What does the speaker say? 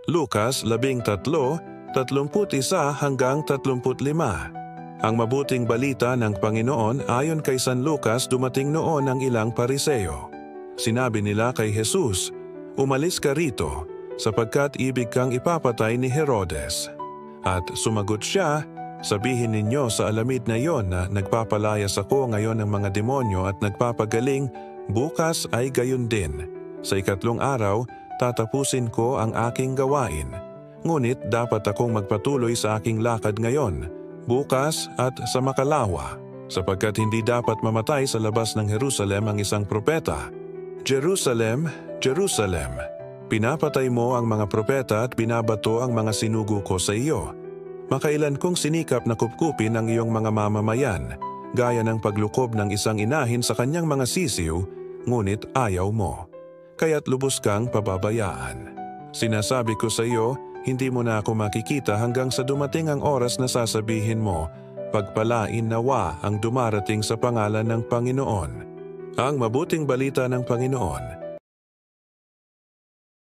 Lucas 13:31-35. Ang mabuting balita ng Panginoon ayon kay San Lucas. Dumating noon ang ilang Pariseo. Sinabi nila kay Jesus, "Umalis ka rito, sapagkat ibig kang ipapatay ni Herodes." At sumagot siya, "Sabihin ninyo sa alamid na iyon na nagpapalayas ako ngayon ng mga demonyo at nagpapagaling, bukas ay gayon din. Sa ikatlong araw, tatapusin ko ang aking gawain. Ngunit dapat akong magpatuloy sa aking lakad ngayon, bukas at sa makalawa, sapagkat hindi dapat mamatay sa labas ng Jerusalem ang isang propeta. Jerusalem, Jerusalem, pinapatay mo ang mga propeta at binabato ang mga sinugo ko sa iyo. Makailan kong sinikap na kupkupin ang iyong mga mamamayan, gaya ng paglukob ng isang inahin sa kanyang mga sisiw, ngunit ayaw mo. Kaya't lubos kang pababayaan. Sinasabi ko sa iyo, hindi mo na ako makikita hanggang sa dumating ang oras na sasabihin mo, pagpalain nawa ang dumarating sa pangalan ng Panginoon." Ang mabuting balita ng Panginoon.